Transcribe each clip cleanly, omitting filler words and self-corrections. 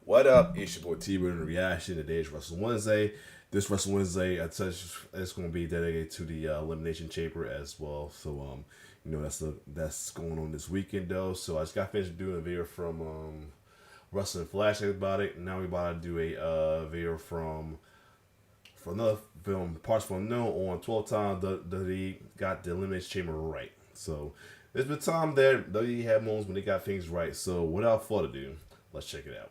What up? It's your boy T with the reaction. Today is Wrestle Wednesday. This Wrestle Wednesday, it's going to be dedicated to the Elimination Chamber as well. So, that's going on this weekend though. So I just got finished doing a video from Wrestling Flash about it. Now we about to do a video from another film, partsFUNknown, on 12 times WWE got the Elimination Chamber right. So there's been time there WWE had moments when they got things right. So without further ado, let's check it out.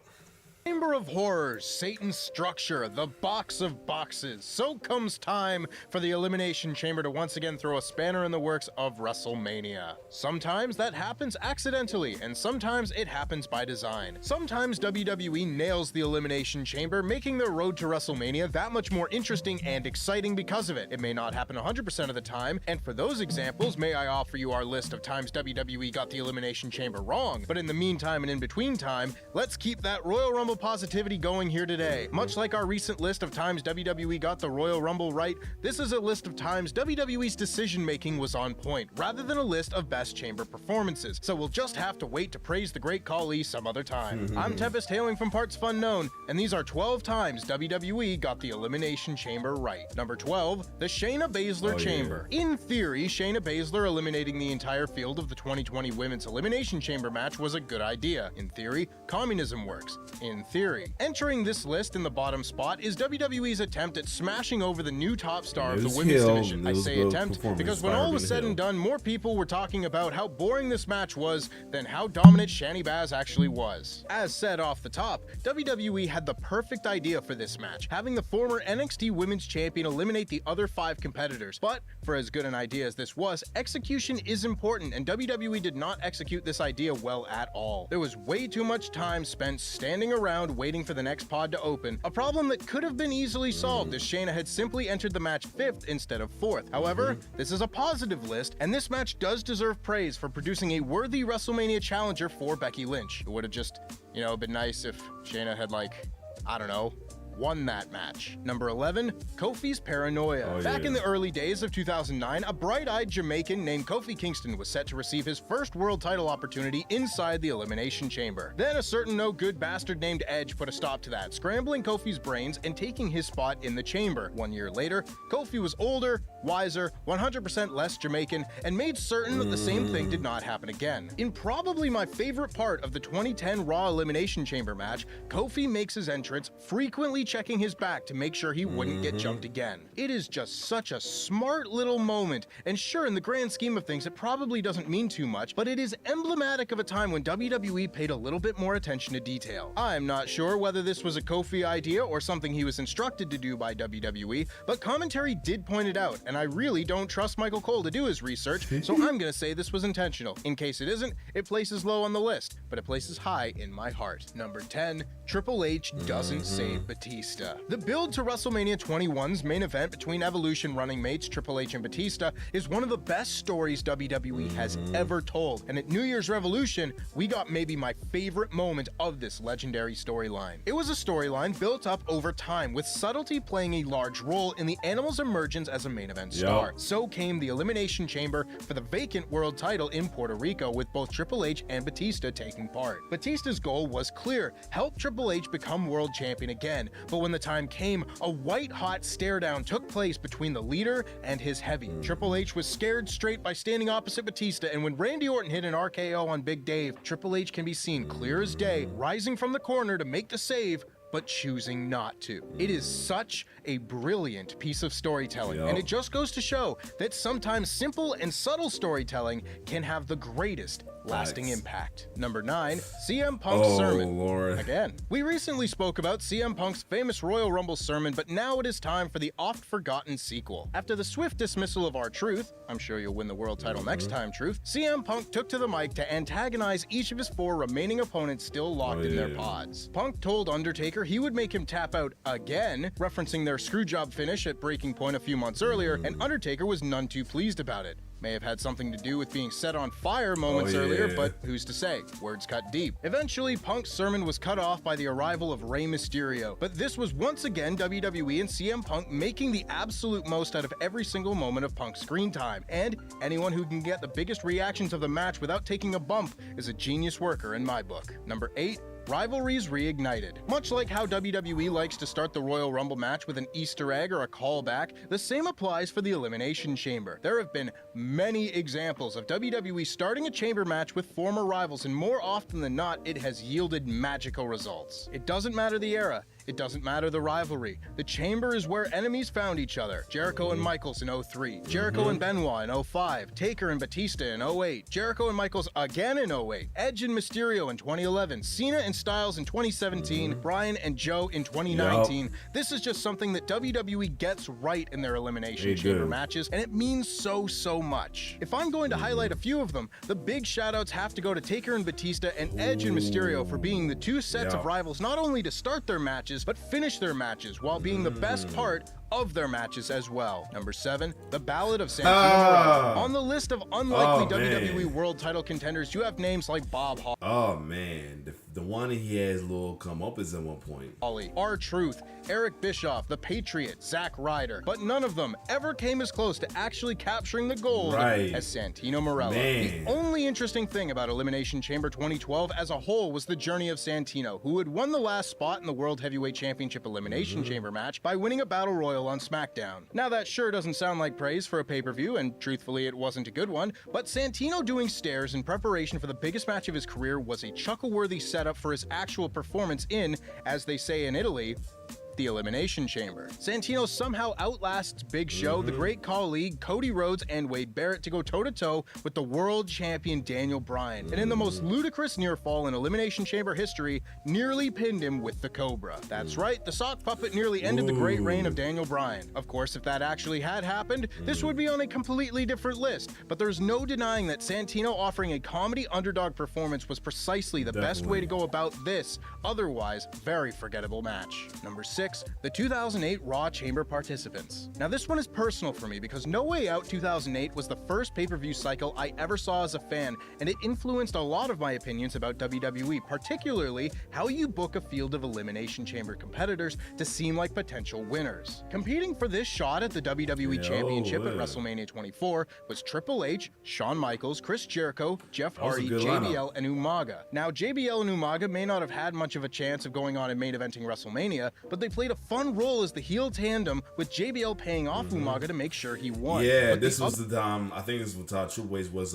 Chamber of Horrors, Satan's structure, the box of boxes. So comes time for the Elimination Chamber to once again throw a spanner in the works of WrestleMania. Sometimes that happens accidentally, and sometimes it happens by design. Sometimes WWE nails the Elimination Chamber, making their road to WrestleMania that much more interesting and exciting because of it. It may not happen 100% of the time, and for those examples, may I offer you our list of times WWE got the Elimination Chamber wrong. But in the meantime and in between time, let's keep that Royal Rumble positivity going here today. Much like our recent list of times WWE got the Royal Rumble right, this is a list of times WWE's decision making was on point, rather than a list of best chamber performances. So we'll just have to wait to praise the great Khali some other time. I'm Tempest, hailing from partsFUNknown, and these are 12 times WWE got the Elimination Chamber right. Number 12, the Shayna Baszler Chamber. In theory, Shayna Baszler eliminating the entire field of the 2020 Women's Elimination Chamber match was a good idea. In theory, communism works. In theory. Entering this list in the bottom spot is WWE's attempt at smashing over the new top star of the women's division. I say attempt because when all was said and done, more people were talking about how boring this match was than how dominant Shani Baz actually was. As said off the top, WWE had the perfect idea for this match, having the former NXT Women's Champion eliminate the other 5 competitors. But for as good an idea as this was, execution is important, and WWE did not execute this idea well at all. There was way too much time spent standing around waiting for the next pod to open, a problem that could have been easily solved if Shayna had simply entered the match 5th instead of 4th. However, this is a positive list, and this match does deserve praise for producing a worthy WrestleMania challenger for Becky Lynch. It would have just, been nice if Shayna had, won that match. Number 11, Kofi's Paranoia. Back in the early days of 2009, a bright-eyed Jamaican named Kofi Kingston was set to receive his first world title opportunity inside the Elimination Chamber. Then a certain no-good bastard named Edge put a stop to that, scrambling Kofi's brains and taking his spot in the chamber. 1 year later, Kofi was older, wiser, 100% less Jamaican, and made certain that the same thing did not happen again. In probably my favorite part of the 2010 Raw Elimination Chamber match, Kofi makes his entrance, frequently checking his back to make sure he wouldn't get jumped again. It is just such a smart little moment, and sure, in the grand scheme of things, it probably doesn't mean too much, but it is emblematic of a time when WWE paid a little bit more attention to detail. I'm not sure whether this was a Kofi idea or something he was instructed to do by WWE, but commentary did point it out, and I really don't trust Michael Cole to do his research, so I'm gonna say this was intentional. In case it isn't, it places low on the list, but it places high in my heart. Number 10, Triple H doesn't save Batista. The build to WrestleMania 21's main event between Evolution running mates Triple H and Batista is one of the best stories WWE has ever told, and at New Year's Revolution, we got maybe my favorite moment of this legendary storyline. It was a storyline built up over time, with subtlety playing a large role in the Animal's emergence as a main event star. So came the Elimination Chamber for the vacant world title in Puerto Rico, with both Triple H and Batista taking part. Batista's goal was clear: help Triple H become world champion again, but when the time came, a white-hot stare-down took place between the leader and his heavy. Triple H was scared straight by standing opposite Batista, and when Randy Orton hit an RKO on Big Dave, Triple H can be seen clear as day, rising from the corner to make the save, but choosing not to. It is such a brilliant piece of storytelling, and it just goes to show that sometimes simple and subtle storytelling can have the greatest lasting impact. Number 9, CM Punk's sermon. Lord. Again, we recently spoke about CM Punk's famous Royal Rumble sermon, but now it is time for the oft-forgotten sequel. After the swift dismissal of R-Truth, I'm sure you'll win the world title next time, Truth, CM Punk took to the mic to antagonize each of his 4 remaining opponents still locked in their pods. Punk told Undertaker he would make him tap out again, referencing their screwjob finish at Breaking Point a few months earlier, and Undertaker was none too pleased about it. May have had something to do with being set on fire moments earlier, but who's to say? Words cut deep. Eventually, Punk's sermon was cut off by the arrival of Rey Mysterio, but this was once again WWE and CM Punk making the absolute most out of every single moment of Punk's screen time, and anyone who can get the biggest reactions of the match without taking a bump is a genius worker in my book. Number 8, rivalries reignited. Much like how WWE likes to start the Royal Rumble match with an Easter egg or a callback, the same applies for the Elimination Chamber. There have been many examples of WWE starting a chamber match with former rivals, and more often than not, it has yielded magical results. It doesn't matter the era. It doesn't matter the rivalry. The chamber is where enemies found each other. Jericho and Michaels in 03, Jericho and Benoit in 05, Taker and Batista in 08, Jericho and Michaels again in 08, Edge and Mysterio in 2011, Cena and Styles in 2017, Bryan and Joe in 2019. This is just something that WWE gets right in their Elimination Chamber matches, and it means so much. If I'm going to highlight a few of them, the big shoutouts have to go to Taker and Batista and Edge and Mysterio for being the two sets of rivals not only to start their matches, but finish their matches while being the best part of their matches as well. Number 7, the Ballad of Santino Marella. On the list of unlikely WWE World Title contenders, you have names like Bob Holly. Oh man, the one he has little come up is at one point. R-Truth, Eric Bischoff, The Patriot, Zack Ryder, but none of them ever came as close to actually capturing the gold as Santino Marella. The only interesting thing about Elimination Chamber 2012 as a whole was the journey of Santino, who had won the last spot in the World Heavyweight Championship Elimination Chamber match by winning a Battle Royal on SmackDown. Now that sure doesn't sound like praise for a pay-per-view, and truthfully it wasn't a good one, but Santino doing stairs in preparation for the biggest match of his career was a chuckle-worthy setup for his actual performance in, as they say in Italy, the Elimination Chamber. Santino somehow outlasts Big Show, the Great Khali, Cody Rhodes, and Wade Barrett to go toe-to-toe with the world champion Daniel Bryan, and in the most ludicrous near fall in Elimination Chamber history, nearly pinned him with the Cobra. That's right, the sock puppet nearly ended the great reign of Daniel Bryan. Of course, if that actually had happened, this would be on a completely different list, but there's no denying that Santino offering a comedy underdog performance was precisely the best way to go about this, otherwise very forgettable match. Number 6, the 2008 Raw Chamber participants. Now this one is personal for me because No Way Out 2008 was the first pay-per-view cycle I ever saw as a fan, and it influenced a lot of my opinions about WWE, particularly how you book a field of Elimination Chamber competitors to seem like potential winners. Competing for this shot at the WWE Championship at WrestleMania 24 was Triple H, Shawn Michaels, Chris Jericho, Jeff Hardy, JBL, and Umaga. Now JBL and Umaga may not have had much of a chance of going on and main eventing WrestleMania, but they played a fun role as the heel tandem, with JBL paying off Umaga to make sure he won. Yeah, but this was the time, I think this was Triple H was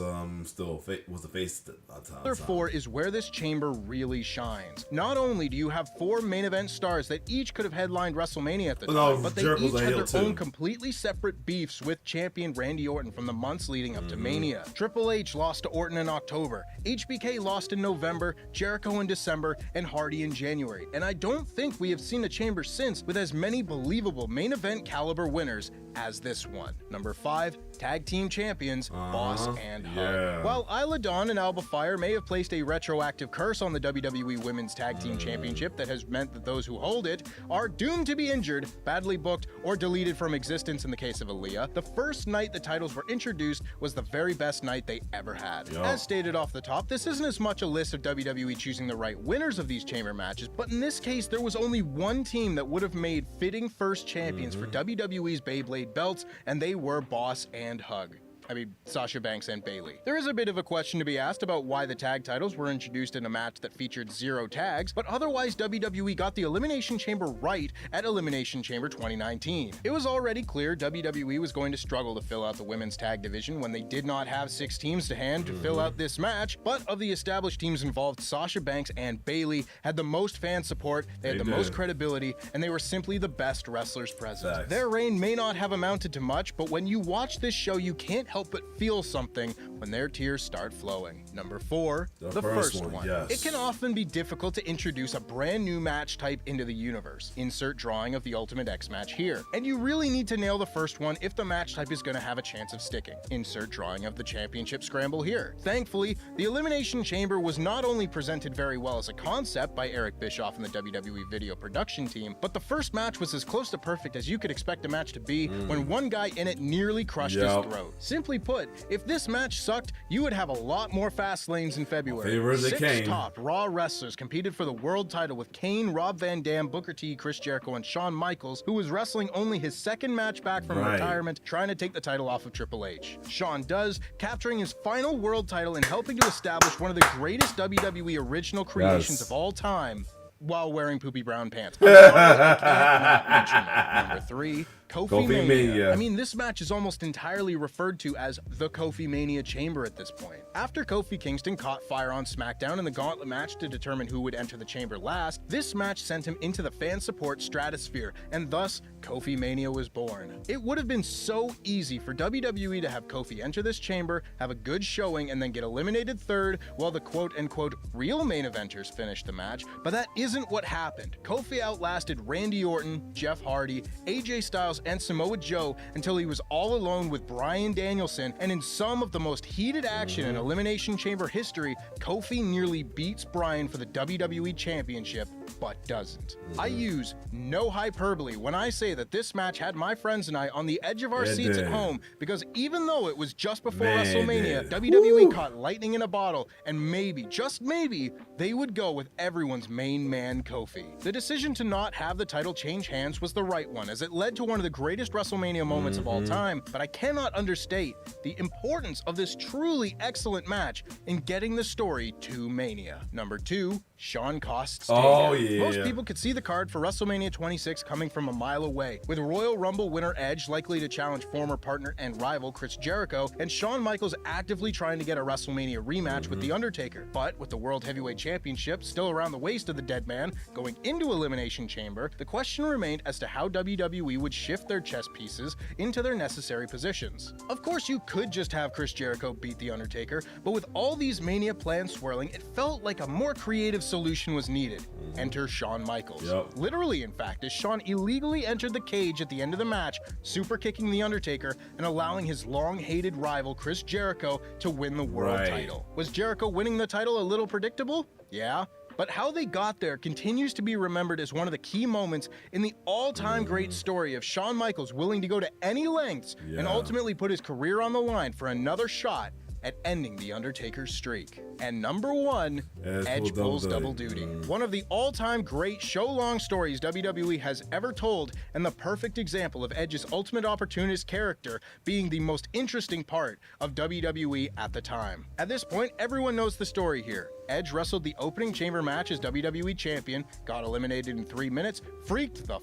still was the face at that time. Number 4 is where this chamber really shines. Not only do you have 4 main event stars that each could have headlined WrestleMania at the time, but they each had their own completely separate beefs with champion Randy Orton from the months leading up to Mania. Triple H lost to Orton in October, HBK lost in November, Jericho in December, and Hardy in January. And I don't think we have seen a chamber since with as many believable main event caliber winners as this one. Number 5, tag team champions, Boss and Hug. While Isla Dawn and Alba Fire may have placed a retroactive curse on the WWE Women's Tag Team Championship that has meant that those who hold it are doomed to be injured, badly booked, or deleted from existence in the case of Aaliyah, the first night the titles were introduced was the very best night they ever had. As stated off the top, this isn't as much a list of WWE choosing the right winners of these chamber matches, but in this case there was only one team that would have made fitting first champions for WWE's Beyblade belts, and they were Boss and Hug. I mean, Sasha Banks and Bayley. There is a bit of a question to be asked about why the tag titles were introduced in a match that featured 0 tags, but otherwise WWE got the Elimination Chamber right at Elimination Chamber 2019. It was already clear WWE was going to struggle to fill out the women's tag division when they did not have 6 teams to hand to fill out this match, but of the established teams involved, Sasha Banks and Bayley had the most fan support, they had the most credibility, and they were simply the best wrestlers present. Their reign may not have amounted to much, but when you watch this show, you can't help but feel something when their tears start flowing. Number 4, the first one. It can often be difficult to introduce a brand new match type into the universe. Insert drawing of the Ultimate X match here. And you really need to nail the first one if the match type is going to have a chance of sticking. Insert drawing of the Championship Scramble here. Thankfully, the Elimination Chamber was not only presented very well as a concept by Eric Bischoff and the WWE video production team, but the first match was as close to perfect as you could expect a match to be when one guy in it nearly crushed his throat. Simply Simply put, if this match sucked, you would have a lot more fast lanes in February. Favorite of the 6 Kane. top Raw wrestlers competed for the world title with Kane, Rob Van Dam, Booker T, Chris Jericho, and Shawn Michaels, who was wrestling only his second match back from retirement, trying to take the title off of Triple H. Shawn does, capturing his final world title and helping to establish one of the greatest WWE original creations of all time, while wearing poopy brown pants. I'm sorry, I can't not mention that. Number 3, Kofi Mania. I mean, this match is almost entirely referred to as the Kofi Mania Chamber at this point. After Kofi Kingston caught fire on SmackDown in the gauntlet match to determine who would enter the chamber last, this match sent him into the fan support stratosphere, and thus, Kofi Mania was born. It would have been so easy for WWE to have Kofi enter this chamber, have a good showing, and then get eliminated third while the quote-unquote real main eventers finished the match, but that isn't what happened. Kofi outlasted Randy Orton, Jeff Hardy, AJ Styles, and Samoa Joe until he was all alone with Bryan Danielson, and in some of the most heated action in Elimination Chamber history, Kofi nearly beats Bryan for the WWE Championship, but doesn't. I use no hyperbole when I say that this match had my friends and I on the edge of our seats at home, because even though it was just before WrestleMania, WWE caught lightning in a bottle, and maybe, just maybe, they would go with everyone's main man, Kofi. The decision to not have the title change hands was the right one, as it led to one of the greatest WrestleMania moments of all time, but I cannot understate the importance of this truly excellent match in getting the story to Mania. Number 2, Shawn costs Stadium. Most people could see the card for WrestleMania 26 coming from a mile away, with Royal Rumble winner Edge likely to challenge former partner and rival Chris Jericho, and Shawn Michaels actively trying to get a WrestleMania rematch with The Undertaker. But with the World Heavyweight Championship still around the waist of the dead man going into Elimination Chamber, the question remained as to how WWE would shift their chess pieces into their necessary positions. Of course, you could just have Chris Jericho beat The Undertaker, but with all these Mania plans swirling, it felt like a more creative solution was needed. Enter Shawn Michaels. Literally, in fact, as Shawn illegally entered the cage at the end of the match, super kicking The Undertaker and allowing his long-hated rival Chris Jericho to win the world title. Was Jericho winning the title a little predictable? Yeah. But how they got there continues to be remembered as one of the key moments in the all-time great story of Shawn Michaels willing to go to any lengths and ultimately put his career on the line for another shot at ending The Undertaker's streak. And number 1, Edge pulls double duty. One of the all-time great show-long stories WWE has ever told, and the perfect example of Edge's ultimate opportunist character being the most interesting part of WWE at the time. At this point, everyone knows the story here. Edge wrestled the opening chamber match as WWE Champion, got eliminated in 3 minutes, freaked the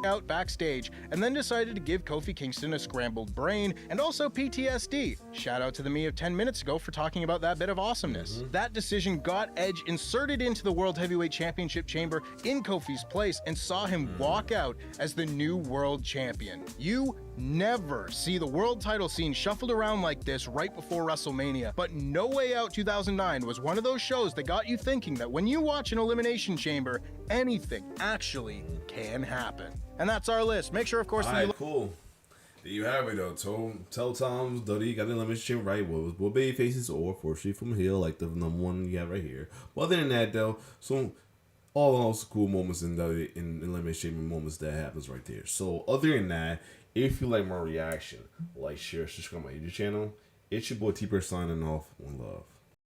out backstage, and then decided to give Kofi Kingston a scrambled brain and also PTSD. Shout out to the me of 10 minutes ago for talking about that bit of awesomeness. That decision got Edge inserted into the World Heavyweight Championship chamber in Kofi's place and saw him walk out as the new world champion. You never see the world title scene shuffled around like this right before WrestleMania, but No Way Out 2009 was one of those shows that got you thinking that when you watch an Elimination Chamber, anything actually can happen. And that's our list. Make sure, of course, that you cool. There you have it, though. Tell Tom's WWE got the Elimination Chamber right. What baby faces or fortunately from Hill, like the number 1 you have right here. But other than that, though, so all those cool moments in Elimination Chamber moments that happens right there. So other than that, if you like my reaction, like, share, subscribe to my YouTube channel. It's your boy T-Bird signing off. One love.